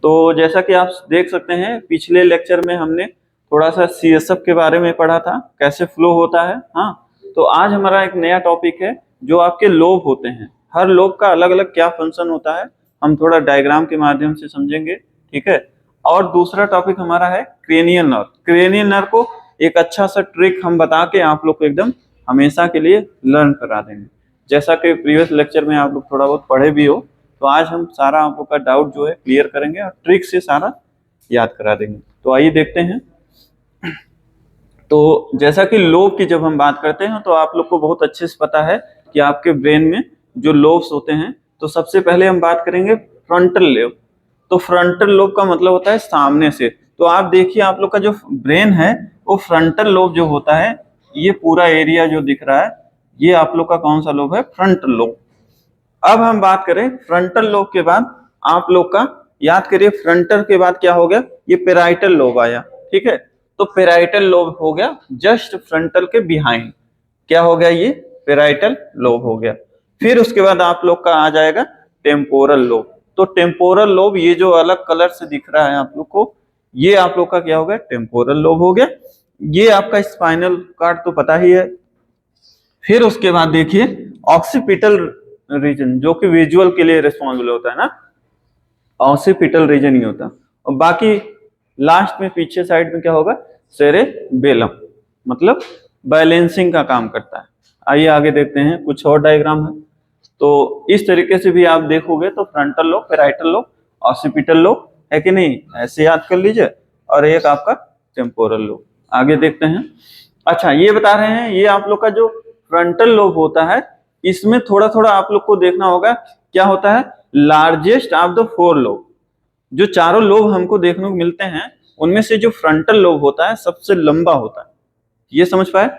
तो जैसा कि आप देख सकते हैं पिछले लेक्चर में हमने थोड़ा सा सीएसएफ के बारे में पढ़ा था, कैसे फ्लो होता है। हाँ, तो आज हमारा एक नया टॉपिक है जो आपके लोब होते हैं। हर लोब का अलग अलग क्या फंक्शन होता है हम थोड़ा डायग्राम के माध्यम से समझेंगे, ठीक है। और दूसरा टॉपिक हमारा है क्रेनियल नर्व। क्रेनियल नर्व को एक अच्छा सा ट्रिक हम बता के आप लोग को एकदम हमेशा के लिए लर्न करा देंगे। जैसा कि प्रीवियस लेक्चर में आप लोग थोड़ा बहुत पढ़े भी हो, तो आज हम सारा आप लोग का डाउट जो है क्लियर करेंगे और ट्रिक से सारा याद करा देंगे। तो आइए देखते हैं। तो जैसा कि लोब की जब हम बात करते हैं तो आप लोग को बहुत अच्छे से पता है कि आपके ब्रेन में जो लोब्स होते हैं, तो सबसे पहले हम बात करेंगे फ्रंटल लोब। तो फ्रंटल लोब का मतलब होता है सामने से। तो आप देखिए आप लोग का जो ब्रेन है वो फ्रंटल लोब जो होता है, ये पूरा एरिया जो दिख रहा है ये आप लोग का कौन सा लोब है? Frontal lobe. अब हम बात करें फ्रंटल लोब के बाद आप लोग का याद करिए फ्रंटल के बाद क्या हो गया? ये पेराइटल लोब आया, ठीक है। तो पेराइटल लोब हो गया जस्ट फ्रंटल के बिहाइंड। क्या हो गया? ये पेराइटल लोब हो गया। फिर उसके बाद आप लोग का आ जाएगा टेम्पोरल लोब। तो टेम्पोरल लोब ये जो अलग कलर से दिख रहा है आप लोग को, ये आप लोग का क्या हो गया? टेम्पोरल लोब हो गया। ये आपका स्पाइनल कार्ड तो पता ही है। फिर उसके बाद देखिए ऑक्सीपिटल रीजन जो कि विजुअल के लिए रिस्पॉन्सिबल होता है ना, ऑक्सीपिटल रीजन ही होता। और बाकी लास्ट में पीछे साइड में क्या होगा? सेरेबेलम, मतलब बैलेंसिंग का काम करता है। आइए आगे देखते हैं, कुछ और डायग्राम है। तो इस तरीके से भी आप देखोगे तो frontal lobe, parietal lobe, occipital lobe है कि नहीं, ऐसे याद कर लीजिए। और एक आपका टेम्पोरल लोब। आगे देखते हैं। अच्छा, ये बता रहे हैं ये आप लोग का जो फ्रंटल लोब होता है इसमें थोड़ा थोड़ा आप लोग को देखना होगा क्या होता है? Largest of the four lobe. जो चारों लोब हमको देखने को मिलते हैं उनमें से जो फ्रंटल लोब होता है सबसे लंबा होता है, ये समझ पाए।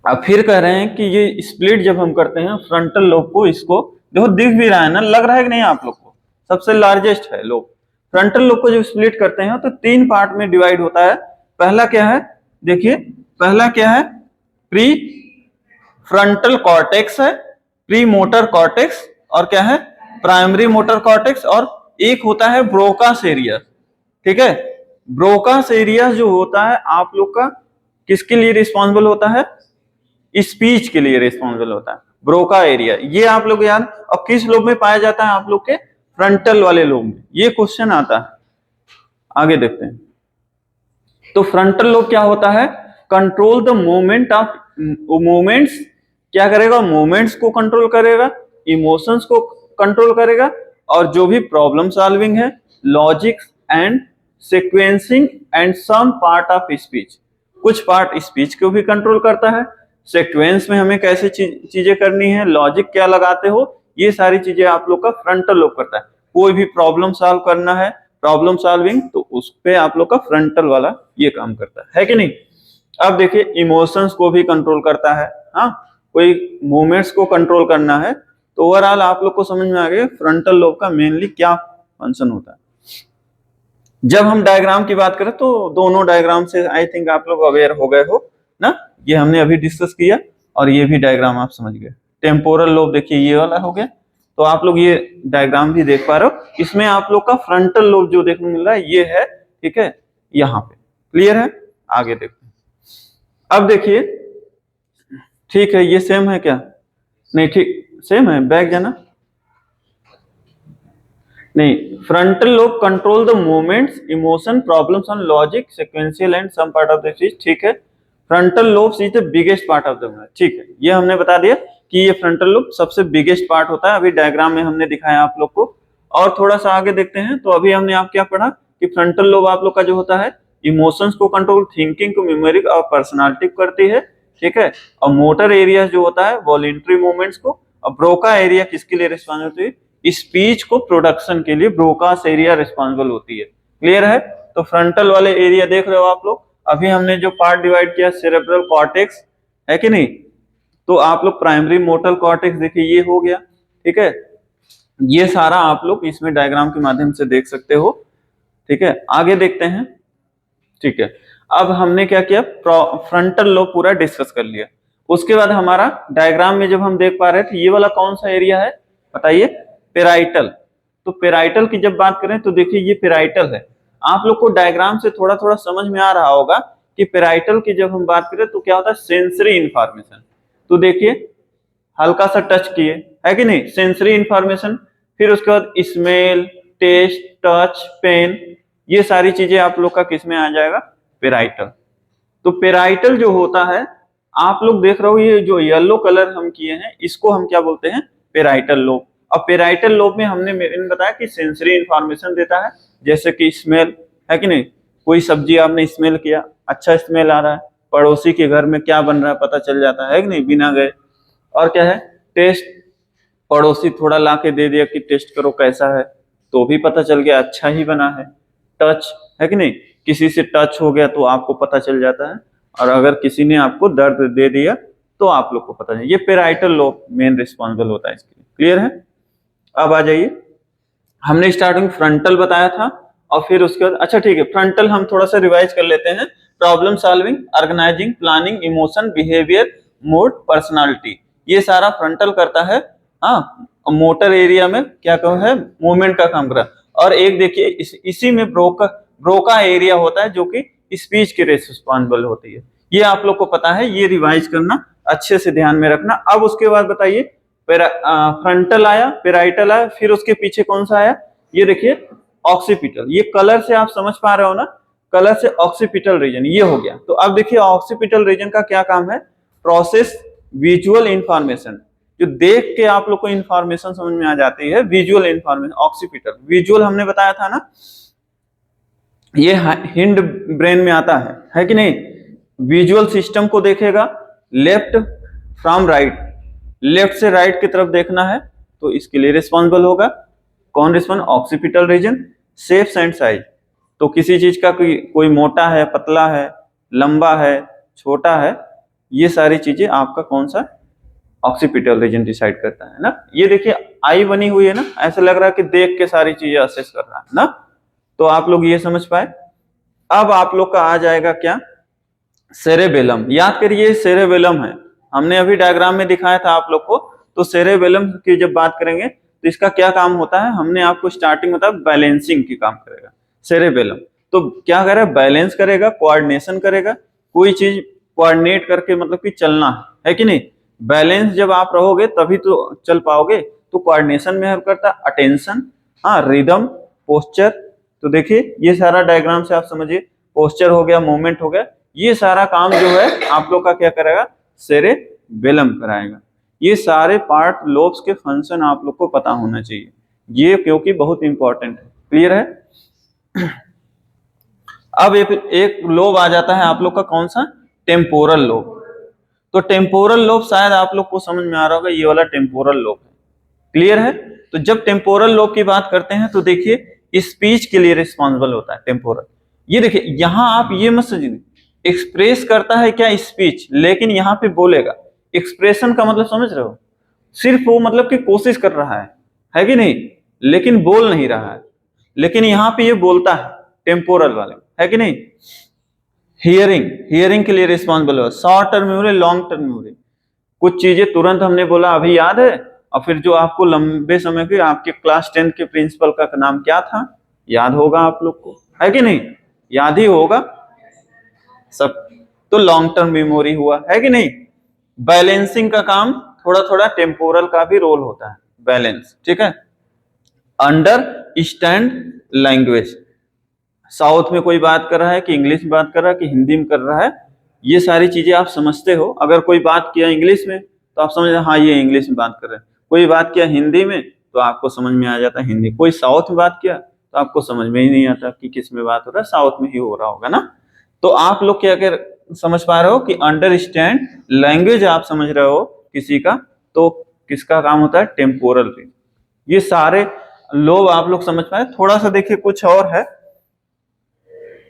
अब फिर कह रहे हैं कि ये स्प्लिट जब हम करते हैं फ्रंटल लोब को, इसको देखो दिख भी रहा है ना, लग रहा है कि नहीं आप लोग को? सबसे लार्जेस्ट है लोब। फ्रंटल लोब को जब स्प्लिट करते हैं तो तीन पार्ट में डिवाइड होता है। पहला क्या है? देखिए पहला क्या है? प्री फ्रंटल कॉर्टेक्स है, प्री मोटर कॉर्टेक्स, और क्या है? प्राइमरी मोटर कॉर्टेक्स, और एक होता है ब्रोकास एरिया, ठीक है। ब्रोकास एरिया जो होता है आप लोग का किसके लिए रिस्पॉन्सिबल होता है? स्पीच के लिए रिस्पॉन्सिबल होता है ब्रोका एरिया। ये आप लोग याद, और किस लोब में पाया जाता है? आप लोग के फ्रंटल वाले लोब में। ये क्वेश्चन आता है। आगे देखते हैं। तो फ्रंटल लोब क्या होता है? Control the movement of movements. क्या करेगा? मूवमेंट्स को कंट्रोल करेगा, इमोशंस को कंट्रोल करेगा, और जो भी प्रॉब्लम सॉल्विंग है, logic and sequencing and some part of speech. कुछ पार्ट स्पीच को भी कंट्रोल करता है। सीक्वेंस में हमें कैसे चीजें करनी है, लॉजिक क्या लगाते हो, ये सारी चीजें आप लोग का फ्रंटल लोब करता है। कोई भी प्रॉब्लम सॉल्व करना है, प्रॉब्लम सॉल्विंग, तो उस पे आप लोग का फ्रंटल वाला ये काम करता है कि नहीं। अब देखिए इमोशंस को भी कंट्रोल करता है। हाँ, कोई मूवमेंट्स को कंट्रोल करना है, तो ओवरऑल आप लोग को समझ में आ गया फ्रंटल लोब का मेनली क्या फंक्शन होता है। जब हम डायग्राम की बात करें तो दोनों डायग्राम से आई थिंक आप लोग अवेयर हो गए हो ना, ये हमने अभी डिस्कस किया, और ये भी डायग्राम आप समझ गए। टेम्पोरल लोब देखिए ये वाला हो गया, तो आप लोग ये डायग्राम भी देख पा रहे हो। इसमें आप लोग का फ्रंटल लोब जो देखने मिल रहा है ये है, ठीक है, यहाँ पे। क्लियर है? आगे देखते हैं। अब देखिए, ठीक है, ये सेम है क्या? नहीं, ठीक सेम है, बैक जाना। नहीं, frontal lobe control the movements, emotion, problems on logic, sequential and some part of the speech, ठीक है। Frontal lobe is the biggest part of the brain, ठीक है। ये हमने बता दिया कि ये फ्रंटल लोब सबसे बिगेस्ट पार्ट होता है। अभी डायग्राम में हमने दिखाया आप लोग को। और थोड़ा सा आगे देखते हैं। तो अभी हमने आप क्या पढ़ा कि फ्रंटल लोब आप लोग का जो होता है इमोशंस को कंट्रोल, थिंकिंग को, मेमोरी और पर्सनालिटी को करती है, ठीक है। और मोटर एरिया जो होता है वॉलेंट्री मूवमेंट्स को। और ब्रोका एरिया किसके लिए रिस्पॉन्सिबल होती है? स्पीच को प्रोडक्शन के लिए ब्रोकास एरिया रिस्पॉन्सिबल होती है। क्लियर है? तो फ्रंटल वाले एरिया देख रहे हो आप लोग। अभी हमने जो पार्ट डिवाइड किया सेरेब्रल कॉर्टेक्स, है कि नहीं। तो आप लोग प्राइमरी मोटर कॉर्टेक्स देखिए ये हो गया, ठीक है। ये सारा आप लोग इसमें डायग्राम के माध्यम से देख सकते हो, ठीक है। आगे देखते हैं, ठीक है। अब हमने क्या किया? फ्रंटल लोब पूरा डिस्कस कर लिया। उसके बाद हमारा डायग्राम में जब हम देख पा रहे थे ये वाला कौन सा एरिया है बताइए? पेराइटल। तो पेराइटल की जब बात करें तो देखिए ये पेराइटल है। आप लोग को डायग्राम से थोड़ा थोड़ा समझ में आ रहा होगा कि पेराइटल की जब हम बात करें तो क्या होता है, सेंसरी इंफॉर्मेशन। तो देखिए हल्का सा टच किए, है कि नहीं, सेंसरी इंफॉर्मेशन। फिर उसके बाद स्मेल, टेस्ट, टच, पेन, ये सारी चीजें आप लोग का किस में आ जाएगा, पेराइटल। तो पेराइटल जो होता है, आप लोग देख रहे हो ये जो येलो कलर हम किए हैं इसको हम क्या बोलते हैं, पेराइटल लोब। अब पेराइटल लोब में हमने मैंने बताया कि सेंसरी इंफॉर्मेशन देता है, जैसे कि स्मेल, है कि नहीं, कोई सब्जी आपने स्मेल किया, अच्छा स्मेल आ रहा है, पड़ोसी के घर में क्या बन रहा है पता चल जाता है कि नहीं बिना गए। और क्या है, टेस्ट, पड़ोसी थोड़ा ला के दे दिया कि टेस्ट करो कैसा है, तो भी पता चल गया अच्छा ही बना है। टच, है कि नहीं, किसी से टच हो गया तो आपको पता चल जाता है, और अगर किसी ने आपको दर्द दे दिया तो आप लोग को पता चले। ये पेराइटल लोब मेन रिस्पॉन्सिबल होता है इसके लिए। क्लियर है? अब आ जाइए, हमने स्टार्टिंग फ्रंटल बताया था, और फिर उसके बाद अच्छा ठीक है, फ्रंटल हम थोड़ा सा रिवाइज कर लेते हैं। Problem solving, organizing, planning, emotion, behaviour, mood, personality, ये सारा फ्रंटल करता है। हाँ, मोटर एरिया में क्या काम है, मूवमेंट का काम कर रहा है। और एक देखिए इसी में ब्रोका एरिया होता है जो कि स्पीच के रिस्पॉन्सिबल होती है। ये आप लोग को पता है, ये रिवाइज करना, अच्छे से ध्यान में रखना। अब उसके बाद बताइए, फ्रंटल आया, पेराइटल आया, फिर उसके पीछे कौन सा आया, ये देखिए ऑक्सीपिटल। ये कलर से आप समझ पा रहे हो ना, कलर से ऑक्सीपिटल रीजन ये हो गया। तो अब देखिए ऑक्सीपिटल रीजन का क्या काम है, प्रोसेस विजुअल इंफॉर्मेशन, जो देख के आप लोग को इंफॉर्मेशन समझ में आ जाती है, विजुअल इंफॉर्मेशन। ऑक्सीपिटल विजुअल हमने बताया था ना, ये हिंड ब्रेन में आता है कि नहीं। विजुअल सिस्टम को देखेगा, लेफ्ट फ्रॉम राइट, लेफ्ट से राइट की तरफ देखना है, तो इसके लिए रिस्पॉन्सिबल होगा कौन, response, occipital region. Shapes and size, तो किसी चीज का कोई मोटा है, पतला है, लंबा है, छोटा है, ये सारी चीजें आपका कौन सा, ऑक्सीपिटल रीजन डिसाइड करता है ना। ये देखिए आई बनी हुई है ना, ऐसा लग रहा है कि देख के सारी चीजें असेस कर रहा है ना। तो आप लोग ये समझ पाए। अब आप लोग का आ जाएगा क्या, सेरेबेलम। याद करिए सेरेबेलम है, हमने अभी डायग्राम में दिखाया था आप लोग को। तो सेरेबेलम की जब बात करेंगे तो इसका क्या काम होता है, हमने आपको स्टार्टिंग में बताया, बैलेंसिंग की काम करेगा सेरेबेलम। तो क्या करेगा, बैलेंस करेगा, कोऑर्डिनेशन करेगा, कोई चीज कोऑर्डिनेट करके मतलब कि चलना है कि नहीं। बैलेंस जब आप रहोगे तभी तो चल पाओगे। तो कोऑर्डिनेशन में हेल्प करता है, अटेंशन, हाँ, रिदम, पोस्चर। तो देखिए ये सारा डायग्राम से आप समझिए, पोस्चर हो गया, मूवमेंट हो गया, ये सारा काम जो है आप लोग का क्या करेगा, सेरेबेलम कराएगा। ये सारे पार्ट लोब्स के फंक्शन आप लोग को पता होना चाहिए, ये क्योंकि बहुत इंपॉर्टेंट है। क्लियर है? अब एक लोब आ जाता है आप लोग का कौन सा, टेम्पोरल लोब। तो टेम्पोरल लोब शायद आप लोग को समझ में आ रहा होगा, ये वाला टेम्पोरल लोब है। क्लियर है? तो जब टेम्पोरल लोब की बात करते हैं तो देखिए स्पीच के लिए रिस्पॉन्सिबल होता है टेम्पोरल। ये देखिए यहां आप ये मत समझिए, एक्सप्रेस करता है क्या स्पीच, लेकिन यहाँ पे बोलेगा। एक्सप्रेशन का मतलब समझ रहे हो, सिर्फ वो मतलब कि कोशिश कर रहा है कि नहीं, लेकिन बोल नहीं रहा है। लेकिन यहाँ पे ये बोलता है टेम्पोरल वाले, है कि नहीं। हियरिंग, हियरिंग के लिए रिस्पॉन्सिबल है। Short term memory, long term memory, कुछ चीजें तुरंत हमने बोला अभी याद है, और फिर जो आपको लंबे समय के, आपके क्लास 10 के प्रिंसिपल का नाम क्या था, याद होगा आप लोग को, है कि नहीं, याद ही होगा सब। तो लॉन्ग टर्म मेमोरी हुआ, है कि नहीं। बैलेंसिंग का काम थोड़ा थोड़ा टेम्पोरल का भी रोल होता है, बैलेंस, ठीक है। अंडरस्टैंड लैंग्वेज, साउथ में कोई बात कर रहा है कि इंग्लिश में बात कर रहा है कि हिंदी में कर रहा है, ये सारी चीजें आप समझते हो। अगर कोई बात किया इंग्लिश में तो आप समझ, हाँ ये इंग्लिश में बात कर रहे हैं। कोई बात किया हिंदी में तो आपको समझ में आ जाता है हिंदी। कोई साउथ में बात किया तो आपको समझ में ही नहीं आता कि किस में बात हो रहा है, साउथ में ही हो रहा होगा ना। तो आप लोग क्या कर समझ पा रहे हो कि अंडरस्टैंड लैंग्वेज आप समझ रहे हो किसी का, तो किसका काम होता है, टेम्पोरल। ये सारे लोग आप लोग समझ पाए। थोड़ा सा देखिए कुछ और है,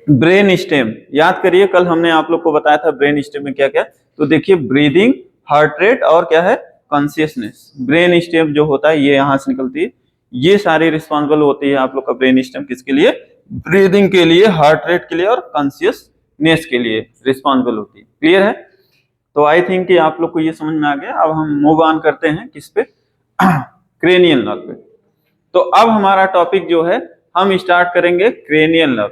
ब्रेन स्टेम। याद करिए कल हमने आप लोग को बताया था ब्रेन स्टेम में क्या क्या। तो देखिए ब्रीदिंग, हार्ट रेट और क्या है, कॉन्शियसनेस। ब्रेन स्टेम जो होता है ये यहां से निकलती है, ये सारी रिस्पॉन्सिबल होती है आप लोग का ब्रेन स्टेम किसके लिए, ब्रीदिंग के लिए, हार्ट रेट के लिए और कॉन्शियसनेस के लिए रिस्पॉन्सिबल होती है। क्लियर है? तो आई थिंक कि आप लोग को ये समझ में आ गया। अब हम मूव ऑन करते हैं किस पे, क्रेनियल नर्व पे। तो अब हमारा टॉपिक जो है हम स्टार्ट करेंगे क्रेनियल नर्व।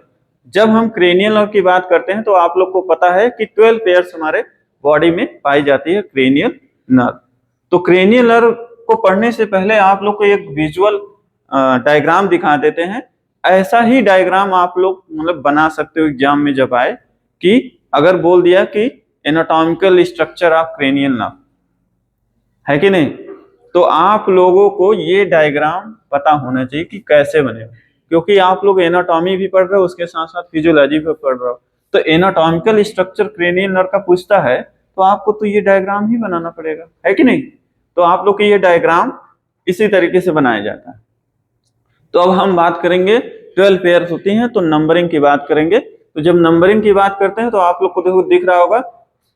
जब हम क्रेनियल नर्व की बात करते हैं तो आप लोग को पता है कि 12 पेयर्स हमारे बॉडी में पाई जाती है क्रेनियल नर्व। तो क्रेनियल नर्व को पढ़ने से पहले आप लोग को एक विजुअल डायग्राम दिखा देते हैं। ऐसा ही डायग्राम आप लोग मतलब बना सकते हो एग्जाम में जब आए, कि अगर बोल दिया कि anatomical structure of cranial nerve, है कि नहीं, तो आप लोगों को ये डायग्राम पता होना चाहिए कि कैसे बनेगा, क्योंकि आप लोग एनाटॉमी भी पढ़ रहे हो, उसके साथ साथ फिजियोलॉजी भी पढ़ रहे हो। तो एनाटॉमिकल स्ट्रक्चर क्रेनियल नर्व का पूछता है तो आपको तो ये डायग्राम ही बनाना पड़ेगा, है कि नहीं। तो आप लोग के ये डायग्राम इसी तरीके से बनाया जाता है। तो अब हम बात करेंगे 12 पेयर्स होती हैं तो नंबरिंग की बात करेंगे। तो जब नंबरिंग की बात करते हैं तो आप लोग को देखो दिख रहा होगा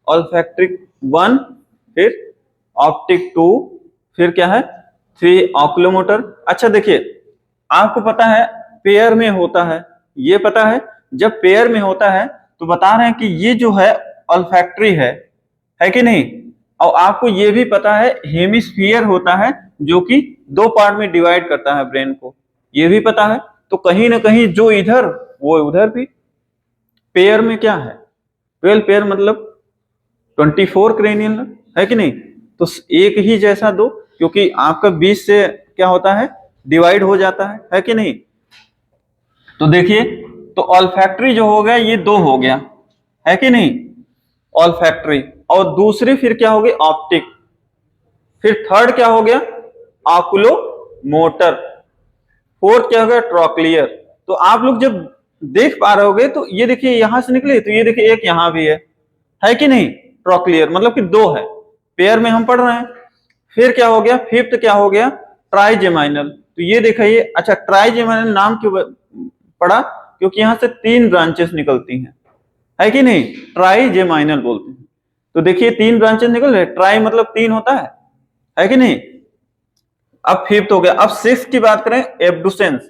ऑल्फैक्टिक 1, फिर ऑप्टिक 2, फिर क्या है 3 ऑक्यूलोमोटर। अच्छा देखिए, आपको पता है पेयर में होता है, ये पता है जब पेयर में होता है तो बता रहे हैं कि ये जो है ऑल्फैक्टरी है कि नहीं। और आपको ये भी पता है हेमिस्फीयर होता है जो कि 2 पार्ट में डिवाइड करता है ब्रेन को, ये भी पता है। तो कहीं ना कहीं जो इधर वो उधर भी। पेयर में क्या है 12 पेयर मतलब 24 क्रेनियल है कि नहीं। तो एक ही जैसा दो, क्योंकि आपका 20 से क्या होता है डिवाइड हो जाता है कि नहीं। तो देखिए, तो ऑल्फैक्टरी जो हो गया ये 2 हो गया, है कि नहीं, ऑल्फैक्टरी। और दूसरी फिर क्या हो गई ऑप्टिक, फिर थर्ड क्या हो गया ऑकुलोमोटर, फोर्थ क्या हो गया ट्रॉक्लियर। तो आप लोग जब देख पा रहे होगे तो ये देखिए यहां से निकले, तो ये देखिए एक यहां भी है कि नहीं, ट्रॉक्लियर मतलब कि 2 है, पेयर में हम पढ़ रहे हैं। फिर क्या हो गया फिफ्थ क्या हो गया ट्राइजेमाइनल। तो ये देखिए, अच्छा ट्राइजेमाइनल नाम क्यों पड़ा, क्योंकि यहां से 3 ब्रांचेस निकलती हैं, है कि नहीं, ट्राइजेमाइनल बोलते हैं। तो देखिए 3 ब्रांचेस निकल रहे, ट्राई मतलब 3 होता है कि नहीं। अब फिफ्थ हो गया। अब सिक्स्थ की बात करें एब्डुसेंस।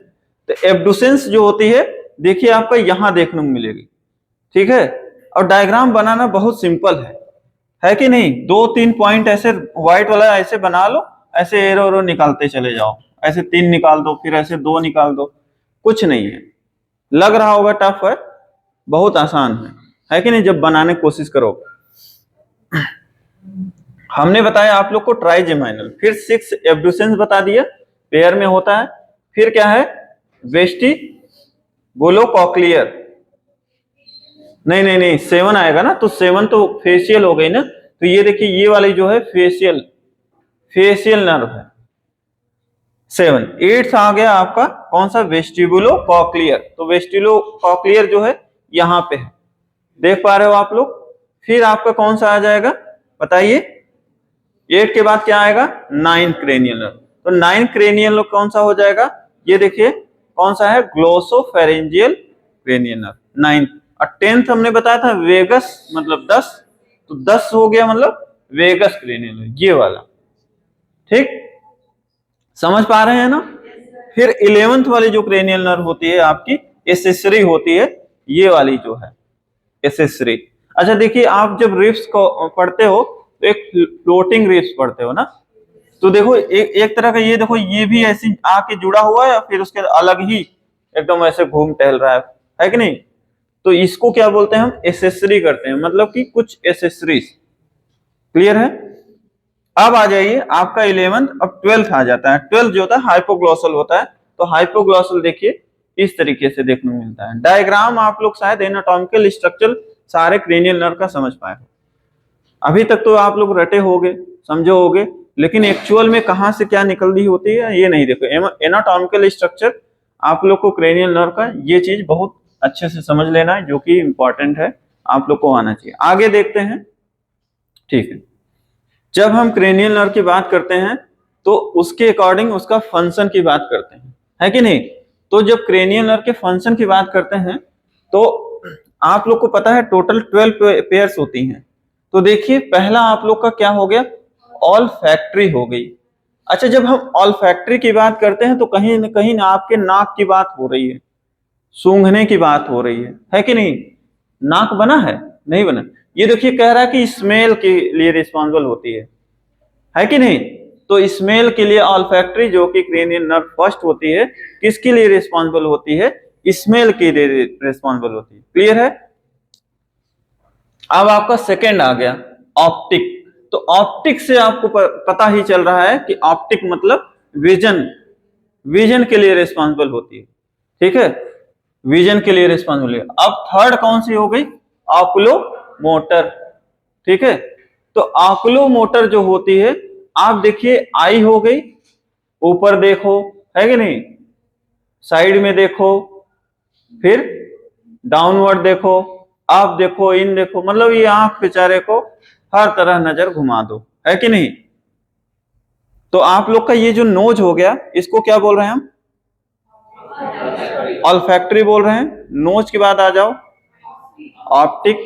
तो एब्डुसेंस जो होती है देखिए आपका यहां देखने को मिलेगी, ठीक है। और डायग्राम बनाना बहुत सिंपल है कि नहीं। 2-3 पॉइंट ऐसे व्हाइट वाला ऐसे बना लो, ऐसे एरो एरो निकालते चले जाओ, ऐसे 3 निकाल दो, फिर ऐसे 2 निकाल दो, कुछ नहीं है। लग रहा होगा टफ है, बहुत आसान है कि नहीं जब बनाने की कोशिश करो। हमने बताया आप लोग को ट्राइजेमाइनल, फिर 6 एब्डुसेंस बता दिया पेयर में होता है। फिर क्या है वेस्टिबुलोकॉक्लियर, नहीं 7 आएगा ना, तो 7 तो फेशियल हो गई ना। तो ये देखिए ये वाली जो है फेशियल नर्व है 7। 8 आ गया आपका कौन सा वेस्टिबुलोकॉक्लियर। तो वेस्टिबुलोकॉक्लियर जो है यहाँ पे है, देख पा रहे हो आप लोग। फिर आपका कौन सा आ जाएगा बताइए, 8 के बाद क्या आएगा 9 क्रेनियल नर्व। तो 9 क्रेनियल नर्व कौन सा हो जाएगा, ये देखिए कौन सा है ग्लोसोफेरेंजियल क्रेनियल नर्व 9। और 10th हमने बताया था वेगस मतलब 10, तो 10 हो गया मतलब वेगस क्रेनियल नर्व, ये वाला, ठीक समझ पा रहे हैं ना। फिर 11th वाली जो क्रेनियल नर्व होती है आपकी एसेसरी होती है, ये वाली जो है एसेसरी। अच्छा देखिए, आप जब रिफ्स को पढ़ते हो तो एक फ्लोटिंग रिफ्स पढ़ते हो ना, तो देखो एक तरह का ये देखो ये भी ऐसे आके जुड़ा हुआ है, फिर उसके अलग ही एकदम ऐसे घूम टहल रहा है कि नहीं। तो इसको क्या बोलते हैं हम एसेसरी करते हैं, मतलब कि कुछ एसेसरीज, क्लियर है। अब आ जाइए आपका 11th, अब 12th आ जाता है। 12th जो होता है हाइपोग्लॉसल होता है। तो हाइपोग्लॉसल देखिए इस तरीके से देखने को मिलता है। डायग्राम आप लोग शायद एनाटॉमिकल स्ट्रक्चर सारे क्रेनियल नर्व का समझ पाए, अभी तक तो आप लोग रटे होगे समझे होगे, लेकिन एक्चुअल में कहां से क्या निकल रही होती है ये नहीं। देखो एनाटॉमिकल स्ट्रक्चर आप लोग को क्रेनियल नर्व का ये चीज बहुत अच्छे से समझ लेना है, जो कि इंपॉर्टेंट है, आप लोग को आना चाहिए। आगे देखते हैं, ठीक है। जब हम क्रेनियल नर्व की बात करते हैं तो उसके अकॉर्डिंग उसका फंक्शन की बात करते हैं, है कि नहीं। तो जब क्रेनियल नर्व के फंक्शन की बात करते हैं तो आप लोग को पता है टोटल 12 पेयर्स होती हैं। तो देखिए पहला आप लोग का क्या हो गया ऑल्फैक्टरी हो गई। अच्छा जब हम ऑल्फैक्टरी की बात करते हैं तो कहीं ना आपके नाक की बात हो रही है, सूंघने की बात हो रही है कि नहीं। नाक बना है नहीं बना, ये देखिए कह रहा है कि स्मेल के लिए रिस्पॉन्सिबल होती है कि नहीं। तो स्मेल के लिए ऑल्फैक्टरी जो कि क्रेनियल नर्व फर्स्ट होती है, किसके लिए रिस्पॉन्सिबल होती है? स्मेल के लिए रिस्पॉन्सिबल होती है। क्लियर है? अब आपका सेकंड आ गया ऑप्टिक। तो ऑप्टिक से आपको पता ही चल रहा है कि ऑप्टिक मतलब विजन, विजन के लिए रिस्पॉन्सिबल होती है। ठीक है, विजन के लिए रिस्पॉन्सिबल है। अब थर्ड कौन सी हो गई? ऑकुलो मोटर। ठीक है, तो ऑकुलो मोटर जो होती है, आप देखिए आई हो गई, ऊपर देखो, है कि नहीं, साइड में देखो, फिर डाउनवर्ड देखो, आप देखो, इन देखो, मतलब ये आंख बेचारे को हर तरह नजर घुमा दो, है कि नहीं। तो आप लोग का ये जो नोज हो गया, इसको क्या बोल रहे हैं हम? ऑल्फैक्टरी बोल रहे हैं। नोज के बाद आ जाओ ऑप्टिक।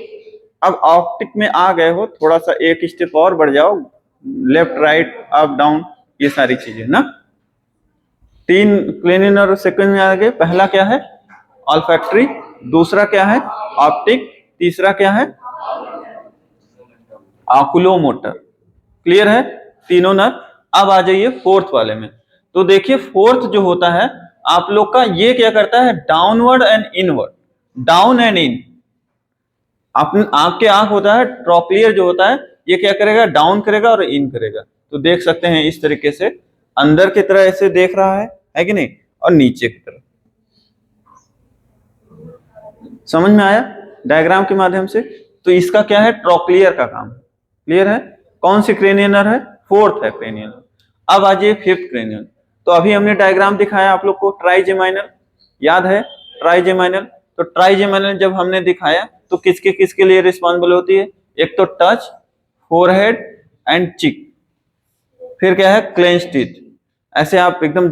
अब ऑप्टिक में आ गए हो, थोड़ा सा एक स्टेप और बढ़ जाओ, लेफ्ट राइट अप डाउन, ये सारी चीजें ना। तीन क्रेनियल और सेकंड में आ गए। पहला क्या है? ऑल्फैक्टरी, दूसरा क्या है? ऑप्टिक, तीसरा क्या है? ऑकुलोमोटर। क्लियर है? तीनों नर्व। अब आ जाइए फोर्थ वाले में। तो देखिए फोर्थ जो होता है आप लोग का, ये क्या करता है? Downward and inward, down and in. आपके आंख होता है ट्रोक्लियर जो होता है, ये क्या करेगा? डाउन करेगा और इन करेगा। तो देख सकते हैं इस तरीके से, अंदर की तरह ऐसे देख रहा है कि नहीं, और नीचे की तरफ। समझ में आया डायग्राम के माध्यम से? तो इसका क्या है? ट्रोक्लियर का काम। क्लियर है? कौन सी क्रेनियल नर्व है? फोर्थ है क्रेनियल। अब आ जाइए फिफ्थ क्रेनियल। तो अभी हमने डायग्राम दिखाया आप लोग को ट्राइजेमाइनल, याद है? ट्राइजेमाइनल। तो ट्राइजेमाइनल जब हमने दिखाया तो किसके किसके लिए रिस्पॉन्सिबल होती है? एक तो टच, फोरहेड एंड चिक, फिर क्या है? Clench teeth. ऐसे आप एकदम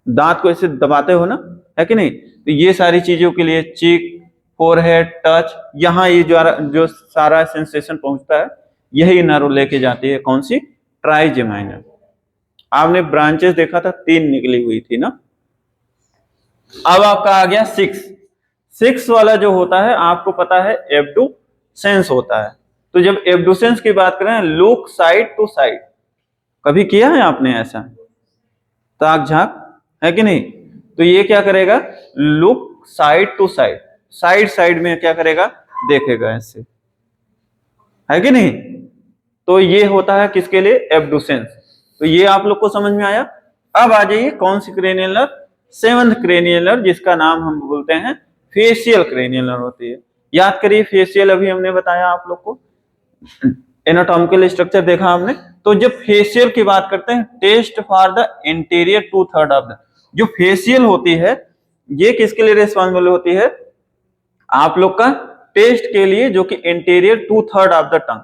दांत को ऐसे दबाते हो ना, है कि नहीं। तो ये सारी चीजों के लिए चिक, फोरहेड, टच, यहाँ ये जो सारा सेंसेशन पहुंचता है, यही नर्व लेके जाती है। कौन सी? ट्राइजेमाइनल। आपने ब्रांचेस देखा था, 3 निकली हुई थी ना। अब आपका आ गया सिक्स। सिक्स वाला जो होता है आपको पता है एब्डुसेंस होता है। तो जब एब्डुसेंस की बात करें, लुक साइड टू साइड, कभी किया है आपने ऐसा? ताक झांक, है कि नहीं। तो ये क्या करेगा? Look side to side, side side में क्या करेगा? देखेगा ऐसे, है कि नहीं। तो ये होता है किसके लिए? एब्डुसेंस। तो ये आप लोग को समझ में आया। अब आ जाइए कौन सी cranial nerve? Seventh cranial nerve, जिसका नाम हम बोलते हैं फेशियल क्रेनियल नर्व होती है। याद करिए, फेशियल अभी हमने बताया आप लोग को, एनाटॉमिकल स्ट्रक्चर देखा हमने। तो जब फेशियल की बात करते हैं, test for the interior 2/3 of the, जो फेशियल होती है ये किसके लिए रिस्पॉन्सिबल होती है? आप लोग का टेस्ट के लिए, जो कि interior 2/3 of the tongue,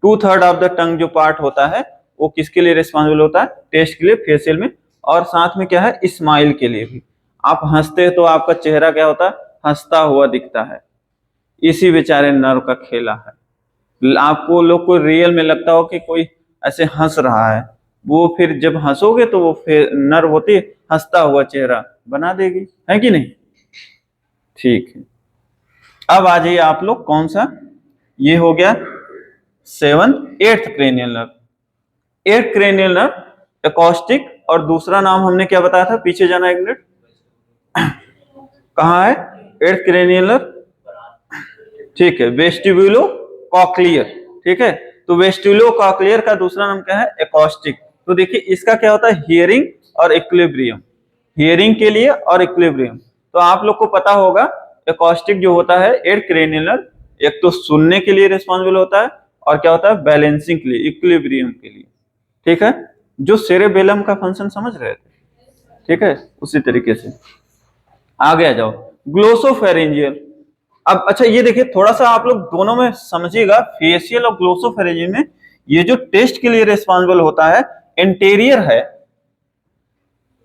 2/3 of the tongue जो पार्ट होता है वो किसके लिए रिस्पॉन्सिबल होता है? टेस्ट के लिए, फेशियल में। और साथ में क्या है? स्माइल के लिए भी। आप हंसते हैं तो आपका चेहरा क्या होता है? हंसता हुआ दिखता है। इसी बेचारे नर्व का खेला है। आपको लोग को रियल में लगता हो कि कोई ऐसे हंस रहा है, वो फिर जब हंसोगे तो वो नर्व होती है हंसता हुआ चेहरा बना देगी, है कि नहीं। ठीक है, अब आ जाइए आप लोग कौन सा, ये हो गया eighth cranial nerve. Eighth cranial nerve acoustic, और दूसरा नाम हमने क्या बताया था? पीछे जाना एक मिनट, कहाँ है एट्थ क्रेनियल नर्व? ठीक है, वेस्टिब्यूलो कॉक्लियर। ठीक है, तो वेस्टिब्यूलो कॉक्लियर का दूसरा नाम क्या है? एकॉस्टिक। तो देखिए इसका क्या होता है? हियरिंग और इक्विलिब्रियम, हियरिंग के लिए और इक्विलिब्रियम। तो आप लोग को पता होगा एकॉस्टिक जो होता है एट्थ क्रेनियल नर्व, एक तो सुनने के लिए रिस्पॉन्सिबल होता है, और क्या होता है? बैलेंसिंग के लिए, इक्विलिब्रियम के लिए। ठीक है, जो सेरेबेलम का फंक्शन समझ रहे थे, ठीक है, उसी तरीके से। आगे आ जाओ ग्लोसोफेरेंजियल। अब अच्छा ये देखिए, थोड़ा सा आप लोग दोनों में समझिएगा, फेशियल और ग्लोसोफेरेंजियल में ये जो टेस्ट के लिए रिस्पॉन्सिबल होता है इंटीरियर है।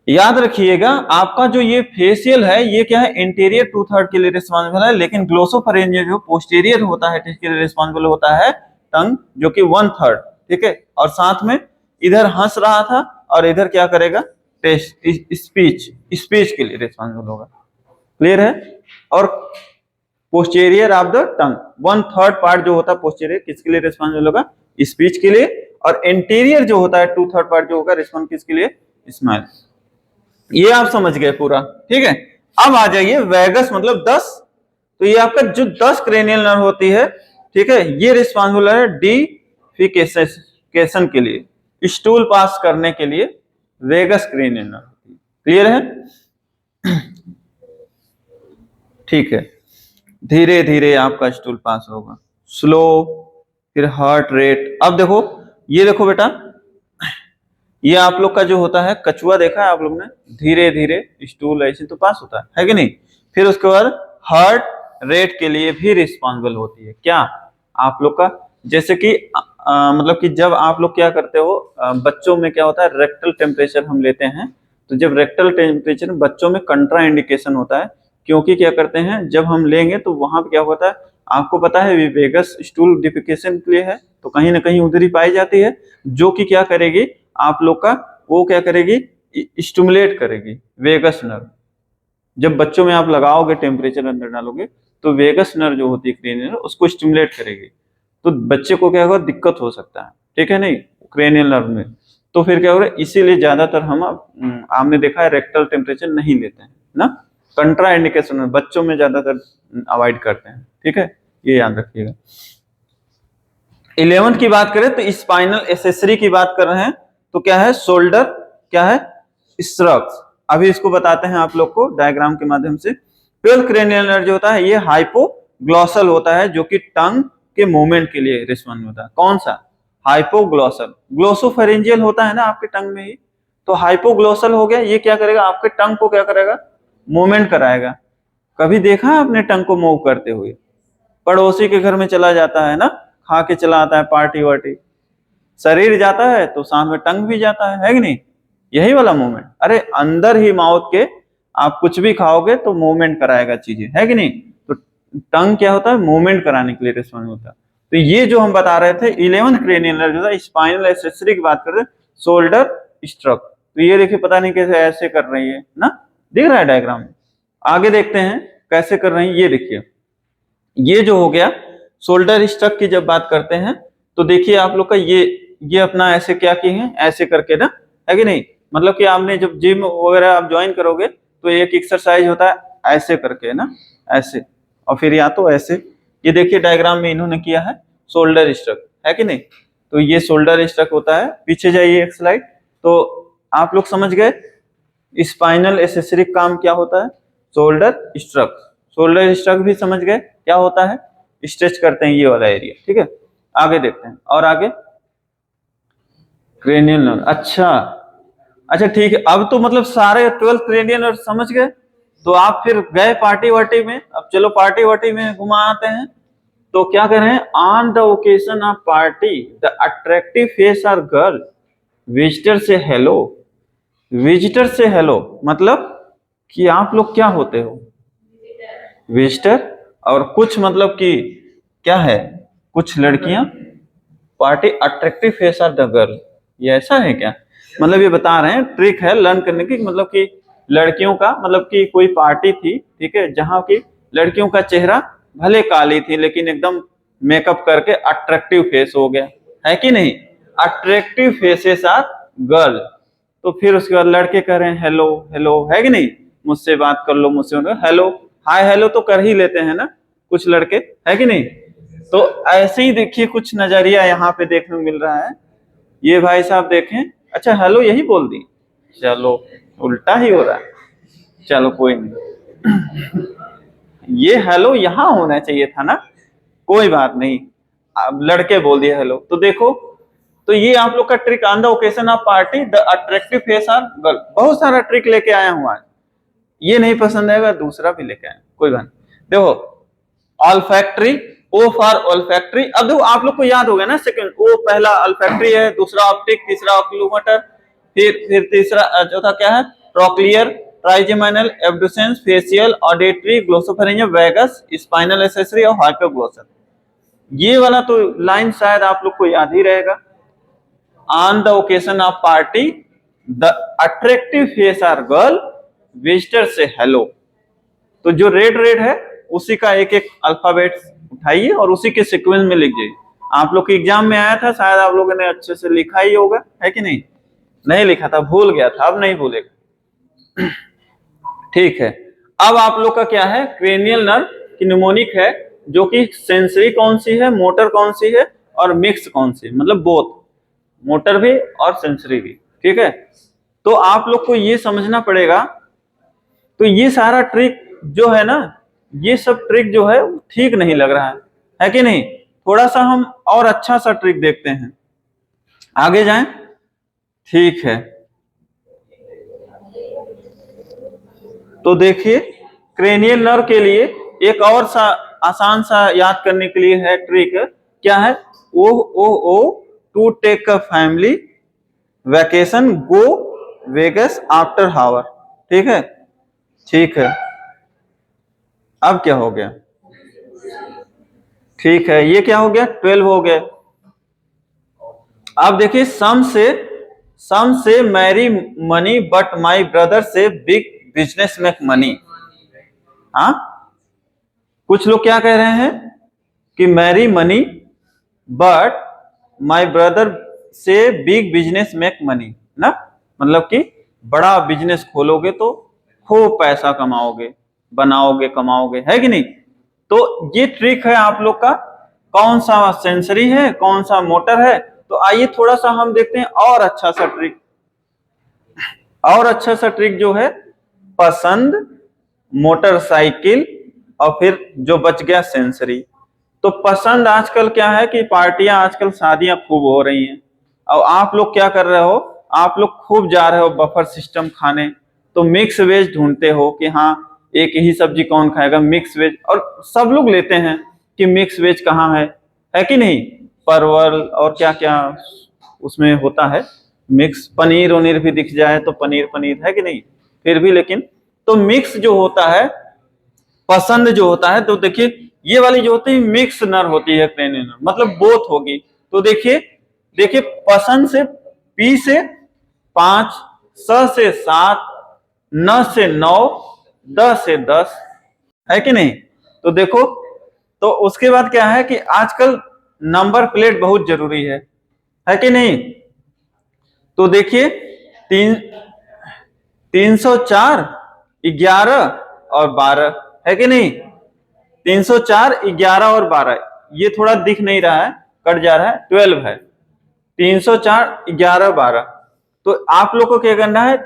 याद रखिएगा, आपका जो ये फेशियल है ये क्या है? इंटीरियर 2/3 के लिए रिस्पॉन्सिबल है, लेकिन ग्लोसोफेरेंजियल जो पोस्टीरियर होता है टेस्ट के लिए रिस्पॉन्सिबल होता है टंग, जो कि 1/3। ठीक है, और साथ में इधर हंस रहा था और इधर क्या करेगा? टेस्ट, स्पीच, स्पीच के लिए रिस्पॉन्सिबल होगा। क्लियर है? और posterior of the tongue 1/3 part जो होता है पोस्टीरियर, किसके लिए रिस्पॉन्सिबल होगा? स्पीच के लिए और इंटीरियर जो होता है 2/3 पार्ट जो होगा रिस्पॉन्ड किसके लिए, स्माइल। ये आप समझ गए पूरा, ठीक है। अब आ जाइए वेगस मतलब 10, तो ये आपका जो 10 क्रेनियल नर्व होती है, ठीक है, ये रिस्पॉन्सिबल है डिफिकेशन के लिए, स्टूल पास करने के लिए वेगस क्रेनियल नर्व होती है। क्लियर है? ठीक है, धीरे धीरे आपका स्टूल पास होगा, स्लो, फिर हार्ट रेट। अब देखो, ये देखो बेटा, ये आप लोग का जो होता है कछुआ, देखा है आप लोग ने, धीरे धीरे स्टूल ऐसे तो पास होता है कि नहीं। फिर उसके बाद हार्ट रेट के लिए भी रिस्पॉन्सिबल होती है क्या, आप लोग का, जैसे कि मतलब कि जब आप लोग क्या करते हो, बच्चों में क्या होता है, रेक्टल टेम्परेचर हम लेते हैं, तो जब रेक्टल टेम्परेचर बच्चों में कंट्रा इंडिकेशन होता है, क्योंकि क्या करते हैं जब हम लेंगे तो वहां पे क्या होता है, आपको पता है वेगस स्टूल डिफिकेशन के लिए है, तो कहीं ना कहीं उधर ही पाई जाती है, जो कि क्या करेगी आप लोग का, वो क्या करेगी, स्टिमुलेट करेगी वेगस नर्व। जब बच्चों में आप लगाओगे टेम्परेचर अंदर डालोगे, तो वेगस नर्व जो होती है क्रेनियल उसको स्टिमुलेट करेगी, तो बच्चे को क्या होगा, दिक्कत हो सकता है, ठीक है नहीं, क्रेनियल नर्व में। तो फिर क्या होगा, इसीलिए ज्यादातर हम आपने देखा है रेक्टल टेम्परेचर नहीं लेते हैं ना, कंट्रा इंडिकेशन में बच्चों में ज्यादातर अवॉइड करते हैं, ठीक है, ये याद रखिएगा। 11th की बात करें तो स्पाइनल एसेसरी की बात कर रहे हैं, तो क्या है, शोल्डर, क्या है, स्ट्रक्स। अभी इसको बताते हैं आप लोग को डायग्राम के माध्यम से। 12th क्रेनियल नर्व जो होता है ये हाइपोग्लॉसल होता है, जो कि टंग के मूवमेंट के लिए रिस्पॉन्ड होता है। कौन सा, हाइपोग्लॉसल, ग्लोसोफेरेंजियल होता है ना आपके टंग में ही, तो हाइपोग्लॉसल हो गया, ये क्या करेगा, आपके टंग को क्या करेगा, मूवमेंट कराएगा। कभी देखा है आपने टंग को मूव करते हुए, पड़ोसी के घर में चला जाता है ना, खा के चला आता है पार्टी वार्टी, शरीर जाता है तो साथ में टंग भी जाता है कि नहीं, यही वाला मूवमेंट। अरे अंदर ही माउथ के आप कुछ भी खाओगे तो मूवमेंट कराएगा चीजें, है कि नहीं। तो टंग क्या होता है, मूवमेंट कराने के लिए रिस्पॉन्स होता है। तो ये जो हम बता रहे थे 11th क्रेनियल नर्व जो था, स्पाइनल एक्सेसरी की बात कर रहे, शोल्डर स्ट्रक। तो ये देखिए पता नहीं कैसे ऐसे कर रही है ना, दिख रहा है डायग्राम में। आगे देखते हैं कैसे कर रही है, ये देखिए, ये जो हो गया शोल्डर स्ट्रक की जब बात करते हैं, तो देखिए आप लोग का ये अपना ऐसे क्या किए हैं, ऐसे करके ना, है कि नहीं, मतलब कि आपने जब जिम वगैरह आप ज्वाइन करोगे तो एक एक्सरसाइज होता है ऐसे करके ना, ऐसे, और फिर या तो ऐसे। ये देखिए डायग्राम में इन्होंने किया है शोल्डर स्ट्रक, है कि नहीं। तो ये शोल्डर स्ट्रक होता है। पीछे जाइए एक स्लाइड, तो आप लोग समझ गए स्पाइनल एसेसरी काम क्या होता है, शोल्डर स्ट्रक। शोल्डर स्ट्रक भी समझ गए क्या होता है, स्ट्रेच करते हैं ये वाला एरिया, ठीक है। आगे देखते हैं, और आगे क्रेनियल नर्व। अच्छा ठीक है, अब तो मतलब सारे 12 क्रेनियल नर्व समझ गए। तो आप फिर गए पार्टी वार्टी में, अब चलो पार्टी वार्टी में घुमा आते हैं। तो क्या कर रहे हैं, on the occasion of party the attractive face are girl visitor से हेलो। विजिटर से हेलो मतलब कि आप लोग क्या होते हो, विजिटर, और कुछ मतलब कि क्या है, कुछ लड़कियां party attractive face are the girl, ये ऐसा है क्या, मतलब ये बता रहे हैं ट्रिक है लर्न करने की, मतलब कि लड़कियों का, मतलब कि कोई पार्टी थी, ठीक है, जहां की लड़कियों का चेहरा भले काली थी लेकिन एकदम मेकअप करके अट्रैक्टिव फेस हो गया, है कि नहीं, अट्रैक्टिव फेसेस आर गर्ल। तो फिर उसके बाद लड़के कह रहे हैं हेलो हेलो, है कि नहीं, मुझसे बात कर लो, मुझसे हेलो, हाय हेलो तो कर ही लेते हैं ना कुछ लड़के, है कि नहीं। तो ऐसे ही देखिए कुछ नजरिया यहाँ पे देखने को मिल रहा है। ये भाई साहब देखें, अच्छा हेलो यही बोल दी, चलो उल्टा ही हो रहा है, चलो कोई नहीं ये हेलो यहाँ होना चाहिए था ना, कोई बात नहीं, अब लड़के बोल दिए हेलो। तो देखो, तो ये आप लोग का trick on the occasion of party the attractive face are girl. बहुत सारा ट्रिक लेके आया हूं आज, ये नहीं पसंद आएगा दूसरा भी लेके आया, कोई बात नहीं। देखो ऑल्फैक्टरी, ओ फॉर ऑल्फैक्टरी। अब देखो आप लोग को याद हो गया ना, सेकंड ओ पहला ऑल्फैक्टरी है, दूसरा ऑप्टिक, तीसरा ऑक्यूलोमोटर, फिर तीसरा चौथा क्या है, trochlear, trigeminal, abducens, facial, auditory, glossopharyngeal, vagus, spinal accessory और हाइपोग्लोसल। ये वाला तो लाइन शायद आप लोग को याद ही रहेगा। On the occasion of party the attractive face are girl visitor से हेलो। तो जो रेड रेड है उसी का एक एक अल्फाबेट उठाइए और उसी के सीक्वेंस में लिख जाइए। आप लोग के एग्जाम में आया था, शायद आप लोगों ने अच्छे से लिखा ही होगा, है कि नहीं? नहीं लिखा था, भूल गया था, अब नहीं भूलेगा। ठीक है, अब आप लोग का क्या है, क्रेनियल नर्व की निमोनिक है, जो कि सेंसरी कौन सी है, मोटर कौन सी है, और मिक्स कौन सी, मतलब बोथ, मोटर भी और सेंसरी भी। ठीक है, तो आप लोग को ये समझना पड़ेगा। तो ये सारा ट्रिक जो है ना, ये सब ट्रिक जो है ठीक नहीं लग रहा है कि नहीं? थोड़ा सा हम और अच्छा सा ट्रिक देखते हैं, आगे जाएं। ठीक है, तो देखिए क्रेनियल नर्व के लिए एक और सा आसान सा याद करने के लिए है ट्रिक, क्या है, O O O to take a family vacation go Vegas after hour. ठीक है, ठीक है, अब क्या हो गया? ठीक है, ये क्या हो गया, 12 हो गए। अब देखिए सम से marry money but my brother से बिग बिजनेस मेक मनी। हाँ, कुछ लोग क्या कह रहे हैं कि marry money but my brother से बिग बिजनेस मेक मनी ना, मतलब कि बड़ा बिजनेस खोलोगे तो खूब पैसा कमाओगे, बनाओगे, कमाओगे, है कि नहीं? तो ये ट्रिक है आप लोग का, कौन सा सेंसरी है, कौन सा मोटर है। तो आइए थोड़ा सा हम देखते हैं और अच्छा सा ट्रिक, और अच्छा सा ट्रिक जो है, पसंद, मोटरसाइकिल, और फिर जो बच गया सेंसरी। तो पसंद आजकल क्या है कि पार्टियां, आजकल शादियां खूब हो रही हैं, और आप लोग क्या कर रहे हो, आप लोग खूब जा रहे हो बफर सिस्टम खाने, तो मिक्स वेज ढूंढते हो कि हाँ एक ही सब्जी कौन खाएगा, मिक्स वेज, और सब लोग लेते हैं कि मिक्स वेज कहाँ है कि नहीं? परवल और क्या क्या उसमें होता है मिक्स, पनीर वनीर भी दिख जाए तो पनीर पनीर, है कि नहीं? फिर भी लेकिन तो मिक्स जो होता है, पसंद जो होता है, तो देखिए ये वाली जो होती है मिक्स नर होती है, क्रेनियल नर मतलब बोथ होगी। तो देखिए देखिए पसंद से पी से 5, स से 7, न से 9, द से 10, है कि नहीं? तो देखो, तो उसके बाद क्या है कि आजकल नंबर प्लेट बहुत जरूरी है कि नहीं? तो देखिए 304, 11 और 12, है कि नहीं? 304, 11 और 12, ये थोड़ा दिख नहीं रहा है, कट जा रहा है, 12 है। 304, 11, 12। तो आप लोग को क्या करना है,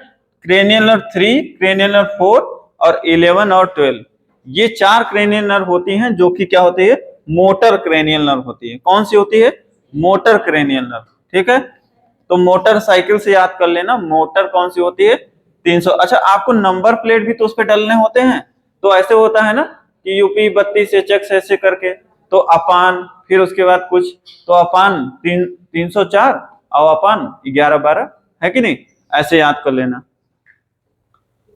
क्रेनियल नर्व 3, क्रेनियल नर्व 4 और 11 और 12, ये 4 क्रेनियल नर्व होती हैं, जो कि क्या होती है, मोटर क्रेनियल नर्व होती है। कौन सी होती है? Motor cranial nerve. ठीक है, तो मोटर साइकिल से याद कर लेना, मोटर कौन सी होती है, 300। अच्छा, आपको नंबर प्लेट भी तो उस पर डलने होते हैं, तो ऐसे होता है ना कि यूपी 32 एचएक्स ऐसे करके, तो अपान, फिर उसके बाद कुछ, तो अपान 304 और अपान 11, 12, है कि नहीं? ऐसे याद कर लेना।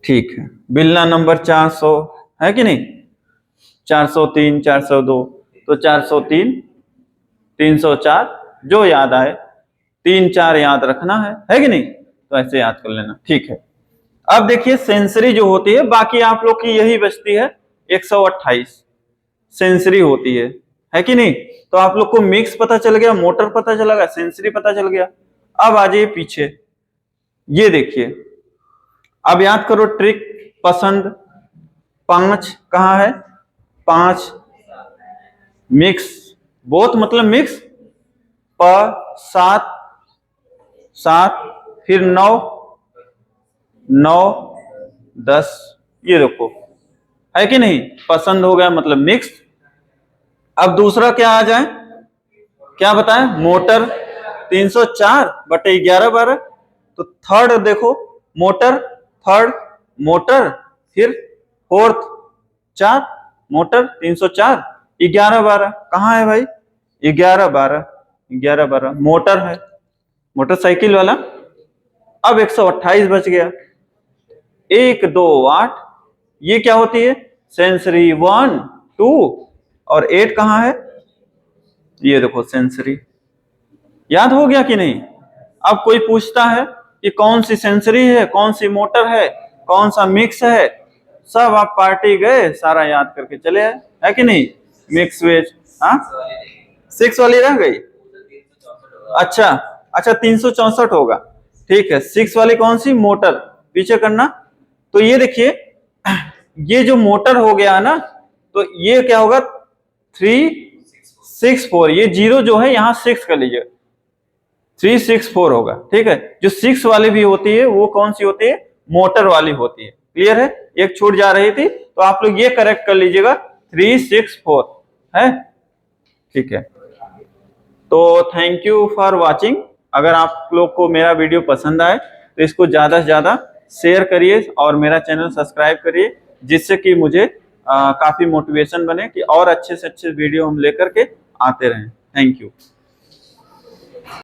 ठीक है, बिल्ला नंबर 400, है कि नहीं? 403, 402, तो 403, 304, जो याद आए, 3, 4 याद रखना है कि नहीं? तो ऐसे याद कर लेना। ठीक है, अब देखिए सेंसरी जो होती है, बाकी आप लोग की यही बचती है 128 सेंसरी होती है कि नहीं? तो आप लोग को मिक्स पता चल गया, मोटर पता चला गया, सेंसरी पता चल गया। अब आ जाइए पीछे, ये देखिए, अब याद करो ट्रिक, पसंद 5 कहाँ है, 5 मिक्स, बोथ मतलब मिक्स, प 7, 7, फिर 9, 9, 10, ये देखो, है कि नहीं? पसंद हो गया मतलब मिक्स। अब दूसरा क्या आ जाए, क्या बताएं, मोटर 304 बटे 11, 12। तो थर्ड देखो, मोटर, थर्ड मोटर, फिर फोर्थ 4 मोटर, 304, 11, 12 कहाँ है भाई, 11, 12, 11, 12 मोटर है, मोटरसाइकिल वाला। अब 128 बच गया, 1, 2, 8, ये क्या होती है, सेंसरी 1, 2 और 8 कहाँ है, ये देखो सेंसरी। याद हो गया कि नहीं? अब कोई पूछता है कि कौन सी सेंसरी है, कौन सी मोटर है, कौन सा मिक्स है, सब आप पार्टी गए सारा याद करके चले आए, है कि नहीं? मिक्स वेज, हाँ 6 वाली रह गई। अच्छा अच्छा 364 होगा, ठीक है। 6 वाली कौन सी, मोटर, पीछे करना। तो ये देखिए ये जो मोटर हो गया ना, तो ये क्या होगा 364, ये जीरो जो है यहाँ 6 कर लीजिए, 364 होगा, ठीक है। जो 6 वाली भी होती है वो कौन सी होती है, मोटर वाली होती है। क्लियर है, एक छूट जा रही थी तो आप लोग ये करेक्ट कर लीजिएगा 364 है, ठीक है। तो थैंक यू फॉर वाचिंग। अगर आप लोग को मेरा वीडियो पसंद आए तो इसको ज्यादा से ज्यादा शेयर करिए और मेरा चैनल सब्सक्राइब करिए, जिससे कि मुझे काफी मोटिवेशन बने कि और अच्छे से अच्छे वीडियो हम लेकर के आते रहें। Thank you.